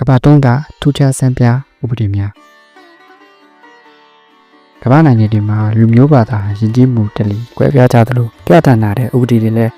ကဘာတုံးကထူးခြားဆန်းပြဥပဒေများကဘာနိုင်ငံတွေမှာလူမျိုးဘာသာယဉ်ကျေးမှုတလီကွဲပြားကြသလိုပြဋ္ဌာန်းတဲ့ဥပဒေတွေလည်း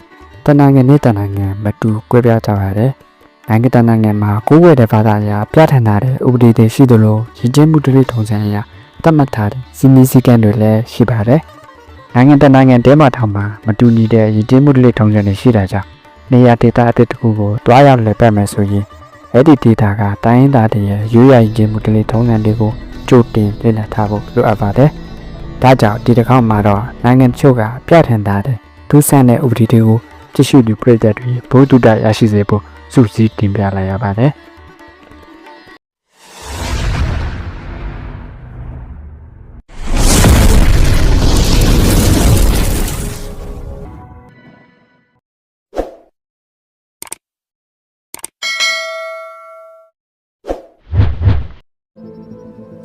တနိုင်ငံနဲ့တနိုင်ငံမတူကွဲပြားကြပါတယ်။နိုင်ငံတနိုင်ငံမှာကိုယ်ဝယ်တဲ့ဘာသာအရပြဋ္ဌာန်းတဲ့ဥပဒေတွေရှိသလိုယဉ်ကျေးမှုတလီထုံစံအရသတ်မှတ်ထားတဲ့စီမီစည်းကမ်းတွေလည်းရှိပါတယ်။နိုင်ငံတနိုင်ငံတဲမှာထောင်မှာမတူညီတဲ့ယဉ်ကျေးမှုတလီထုံစံတွေရှိတာကြောင့်နေရာဒေသအသစ်တစ်ခုကိုတွားရောက်လည်ပတ်မယ်ဆိုရင်အဲ့ဒီဒေတာကတိုင်းရင်းသားတွေရဲ့ရိုးရာယဉ်ကျေးမှုတလေးထုံးစံတွေကိုကြိုတင်လေ့လာထားဖို့လိုအပ်ပါတယ်။ဒါကြောင့်ဒီတစ်ခေါက်မှာတော့နိုင်ငံချို့ကပြဋ္ဌာန်းထားတဲ့ထူးဆန်းတဲ့ဥပဒေတွေကိုကြည့်ရှုသူပြည်သက်တွေဘုဒ္ဓတရရှိစေဖို့စုစည်းတင်ပြလိုက်ရပါတယ်။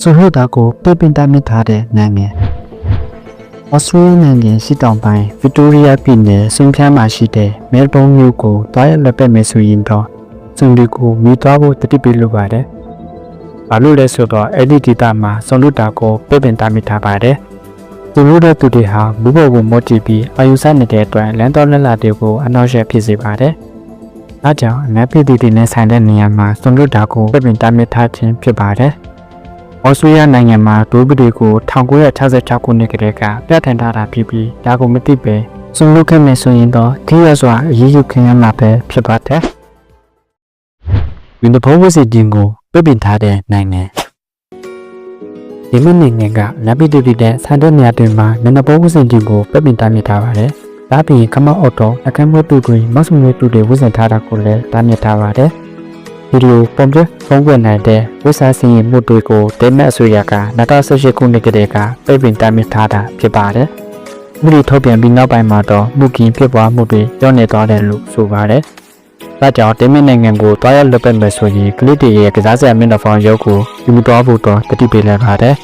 ဆိုလိုတာကိုပြပင်တမ်းထားတဲ့နိုင်ငံဩစတြေးလျနိုင်ငံရှိတောင်ပိုင်းဗစ်တိုးရီးယားပြည်နယ်စွန်ဖြန်းမှာရှိတဲ့မဲလ်ဘုန်းမြို့ကိုတွားရလက်ပတ်မယ်ဆိုရင်တော့စွန်လီကိုမြည်သွားဖို့တတိပေးလိုပါတယ်။ဘာလို့လဲဆိုတော့အဲ့ဒီဒေသမှာစွန်လူတာကိုပြပင်တမ်းထားပါတယ်။သူတို့တဲ့သူတွေဟာမူဘောကိုမော့ကြည့်ပြီးအာယူဆနေတဲ့အတွက်လမ်းတော်လက်လာတွေကိုအနောက်ရှက်ဖြစ်စေပါတယ်။ဒါကြောင့်အများပြည်သူတွေနဲ့ဆိုင်တဲ့နေရာမှာစွန်လူတာကိုပြပင်တမ်းထားခြင်းဖြစ်ပါတယ်။ဩစတြေးလျနိုင်ငံမှာဒိုးပဒေကို1966ခုနှစ်ကတည်းကပြဋ္ဌာန်းထားတာဖြစ်ပြီးဒါကိုမသိပဲစွန့်လွတ်ခဲ့မယ်ဆိုရင်တော့ထိရစွာအရေးယူခံရမှာပဲဖြစ်ပါတယ်။ဒီဘုံဝစီတင်ကိုပြပင်ထားတဲ့နိုင်ငံဒီနိုင်ငံကနဗီတူတီတဲ့ဆန်တဲ့နေရာတွေမှာနနဘုံဝစီတင်ကိုပြပင်တားမြစ်ထားပါတယ်။ဒါပြင်ကမောက်အော်တိုအခမ်းမွေးတူတွေမောက်စုံမွေးတူတွေဝစီထားတာကိုလည်းတားမြစ်ထားပါတယ်။ဒီလိုပုံပြပုံကွက်နိုင်တဲ့ဝစ်စာစင်ရင်မှုတွေကိုဒေမက်အစိုးရက2018ခုနှစ်ကတည်းကပြပင်တားမြစ်ထားတာဖြစ်ပါတယ်။မှုတွေထုတ်ပြန်ပြီးနောက်ပိုင်းမှာတော့မှုကင်းဖြစ်ပွားမှုတွေကျောင်းနေသွားတယ်လို့ဆိုပါတယ်။ဒါကြောင့်ဒေမက်နိုင်ငံကိုတွားရောက်လွတ်ပတ်မယ်ဆိုရင်ကလစ်တွေရဲ့ကစားစရာမျက်နှာဖောင်ရုပ်ကိုယူမသွားဖို့တော့တတိပေးလိုက်ပါတယ်။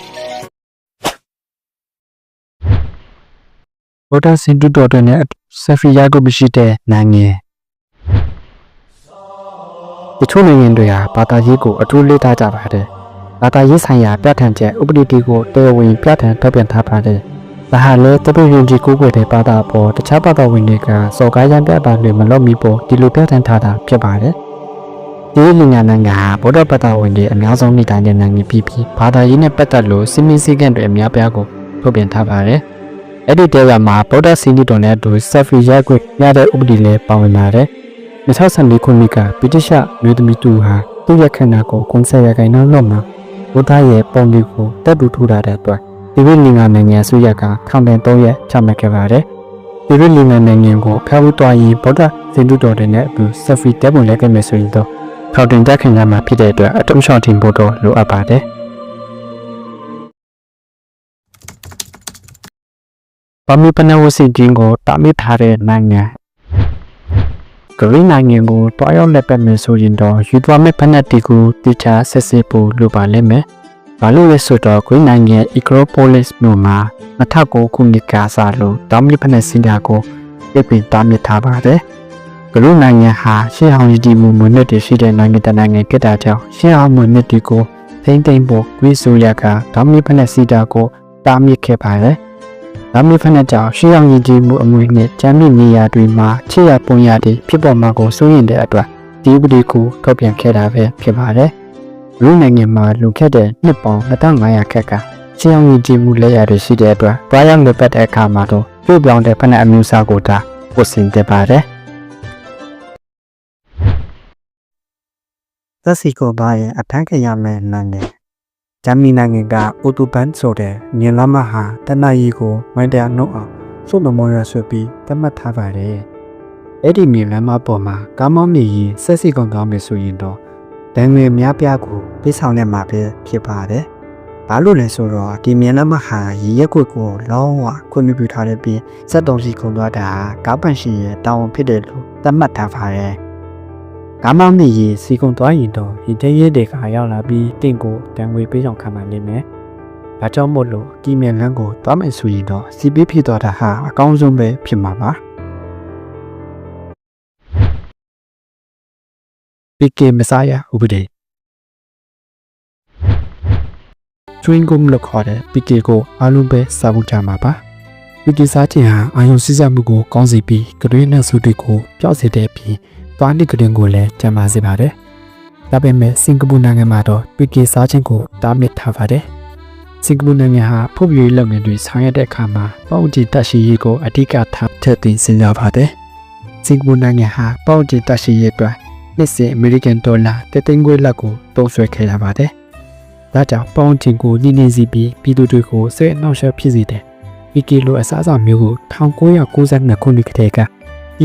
ဗုဒ္ဓစင်တူတော်တွေနဲ့ဆက်ဖီယာကိုမရှိတဲ့နိုင်ငံတချို့နိုင်ငံတွေဟာဘာသာရေးကိုအထူးလေးထားကြပါတယ်။ဘာသာရေးဆိုင်ရာပြဋ္ဌာန်းချက်ဥပဒေတွေကိုတရားဝင်ပြဋ္ဌာန်းထုတ်ပြန်ထားပါတယ်။ဒါဟာလည်းတပိယုံကြည်ကိုးကွယ်တဲ့ဘာသာအပေါ်တခြားဘာသာဝင်တွေကစော်ကားရမ်းပြတာတွေမလုပ်မိဖို့ဒီလိုပြဋ္ဌာန်းထားတာဖြစ်ပါတယ်။ဒီနိုင်ငံဟာဗုဒ္ဓဘာသာဝင်တွေအများဆုံးနေထိုင်တဲ့နိုင်ငံဖြစ်ပြီးဘာသာရေးနဲ့ပတ်သက်လို့စီမင်းစည်းကမ်းတွေအများပြားကိုထုတ်ပြန်ထားပါတယ်။အဲ့ဒီတဲကမှာဗုဒ္ဓစင်တီတော်နဲ့အတူဆက်ဖီရိုက်ခွင့်ရတဲ့ဥပဒေလည်းပါဝင်ပါတယ်။2014ခုနှစ်ကဗြိတိရှမျိုးသမီးတူဟာသူ့ရဲ့ခန္ဓာကိုယ်90ရာခိုင်နှုန်းလောက်မှာဘုရားရဲ့ပုံလေးကိုတက်တူထူထားတဲ့အတွက်ဒီလိုနိုင်ငံအစိုးရကထောင်ဒဏ်3ရက်ချမှတ်ခဲ့ပါတယ်။ဒီလိုနိုင်ငံကိုဖျောက်ဝှသွားရင်ဗုဒ္ဓစင်တူတော်တွေနဲ့အတူဆက်ဖီတက်ပုံလဲခဲ့မယ်ဆိုရင်တော့ထောင်ဒဏ်ကြခံရမှာဖြစ်တဲ့အတွက်အတုံးရှော့တင်ဖို့တော့လိုအပ်ပါတယ်။ဘာမီပနဝစီတင်ကိုတာမစ်ထားတဲ့နိုင်ငံဂရိနိုင်ငံကိုတွားရောက်လက်ပတ်မယ်ဆိုရင်တော့ယူသွားမဲ့ဖက်နက်တီကိုတိကျဆက်စစ်ဖို့လိုပါလိမ့်မယ်။ဘာလို့လဲဆိုတော့ဂရိနိုင်ငံ Acropolis မြို့မှာ2009ခုနှစ်ကစလို့တောင်မြဖက်နက်စင်တာကိုပြပင်တားမြစ်ထားပါတယ်။ဂရိနိုင်ငံဟာရှေးဟောင်းရည်တည်မှုမွေးနေ့တွေရှိတဲ့နိုင်ငံတစ်နိုင်ငံဖြစ်တာကြောင့်ရှေးဟောင်းမွေးနေ့တွေကိုထိမ့်သိမ့်ဖို့ဂရိဆိုရကတောင်မြဖက်နက်စင်တာကိုတားမြစ်ခဲ့ပါတယ်။ဒါမျိုးဖက်နဲ့ကြောင့်ရှေးအောင်ရည်ကြီးမှုအမွေနဲ့ကျမ်းမြင့်နေရာတွေမှာချစ်ရပွန်ရတွေဖြစ်ပေါ်မှာကိုစိုးရင်တဲ့အတွက်ဒီပဒီကိုထုတ်ပြန်ခဲ့တာပဲဖြစ်ပါတယ်။လူနိုင်ငံမှာလူခက်တဲ့နှစ်ပေါင်း2500ခက်ကရှေးအောင်ရည်ကြီးမှုလက်ရတွေရှိတဲ့အတွက်တွားရောက်လွတ်ပတ်တဲ့အခါမှာတော့ပြုတ်ပြောင်းတဲ့ဖက်နဲ့အမျိုးအစားကိုဒါပို့ဆင်တက်ပါတယ်။သက်စီကိုပါရင်အထမ်းခံရမယ့်နိုင်ငံဂျာမနီနိုင်ငံကအိုတိုဘန်ဆိုတဲ့မြင်းလမ်းမဟာတနအီကိုမိုင်းတရာနှုတ်အောင်စုမမောရဆိုပြီးသတ်မှတ်ထားပါတယ်။အဲ့ဒီမြင်းလမ်းမပေါ်မှာကားမောင်းနေရင်ဆက်စီကုန်သွားမယ်ဆိုရင်တော့ဒဏ်ငွေများပြားကိုပေးဆောင်နေမှာပဲဖြစ်ပါတယ်။ဘာလို့လဲဆိုတော့ဒီမြင်းလမ်းမဟာရည်ရက်ခွက်ကိုလောင်းဝခွင့်ပြုထားတဲ့ပြီးစက်တုံးစီကုန်သွားတာကားပန်ရှင်ရဲ့တာဝန်ဖြစ်တယ်လို့သတ်မှတ်ထားပါတယ်။ကားမောင်းနေရင်စီကုန်သွားရင်တော့ရင်ထဲရဲတွေကရောက်လာပြီးတင့်ကိုတန်ငွေပေးဆောင်ခံပါလိမ့်မယ်။ဒါကြောင့်မို့လို့ကီမြန်လန်းကိုသွားမယ်ဆိုရင်တော့စီပေးဖြစ်သွားတာဟာအကောင်းဆုံးပဲဖြစ်မှာပါ။ PK မစားရဥပဒေ chewing gum လို့ခေါ်တဲ့ PK ကိုအားလုံးပဲစားဖို့ကြမှာပါ။ PK စားခြင်းဟာအာရုံစည်းစိမ်မှုကိုကောင်းစေပြီးကတွင်းနဲ့ဆူတွေကိုပျောက်စေတဲ့ပြီးသွားနစ်ကတွင်းကိုလည်းကျန်းမာစေပါတယ်။ဒါပေမဲ့စင်ကာပူနိုင်ငံမှာတော့ PK စားခြင်းကိုတားမြစ်ထားပါတယ်။စင်ကာပူနိုင်ငံဟာဖွံ့ဖြိုးရေးလုပ်ငန်းတွေဆောင်ရွက်တဲ့အခါမှာပေါင်ကြီးတက်ရှိရေးကိုအဓိကထားထည့်သွင်းစဉ်းစားပါတယ်။စင်ကာပူနိုင်ငံဟာပေါင်ကြီးတက်ရှိရေးအတွက်နှစ်စဉ်အမေရိကန်ဒေါ်လာ3သိန်းခွဲလောက်ကိုသုံးစွဲခဲ့ရပါတယ်။ဒါကြောင့်ပေါင်ကြီးကိုညှိနှိုင်းစီပြီးပြည်သူတွေကိုစိတ်အနှောက်အယှက်ဖြစ်စေတဲ့ PK လိုအစားအစာမျိုးကို1992ခုနှစ်ကတည်းကတ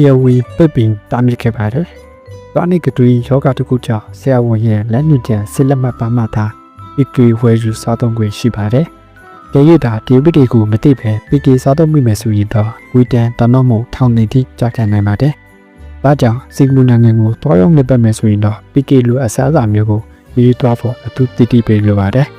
ရားဝင်ပိတ်ပင်တားမြစ်ခဲ့ပါတယ်။ဒါနဲ့ကတူယောဂတစ်ခုကြောင့်ဆရာဝန်ရဲ့လက်ညှိုးကျန်စစ်လက်မှတ်ပါမှသာ PK ဝယ်ယူစားသုံးခွင့်ရှိပါတယ်။ကြည့်ရတာဒီဥပဒေကိုမသိဘဲ PK စားသုံးမိမယ်ဆိုရင်တော့ဝီတန်တနော့မှုထောင်နေသည့်ကြာခံနိုင်ပါတယ်။ဒါကြောင့်စင်ကာပူနိုင်ငံကိုတွားရောက်နေပတ်မယ်ဆိုရင်တော့ PK လိုအစားအစာမျိုးကိုယူသွားဖို့အထူးတည်တည်ပေးလိုပါတယ်။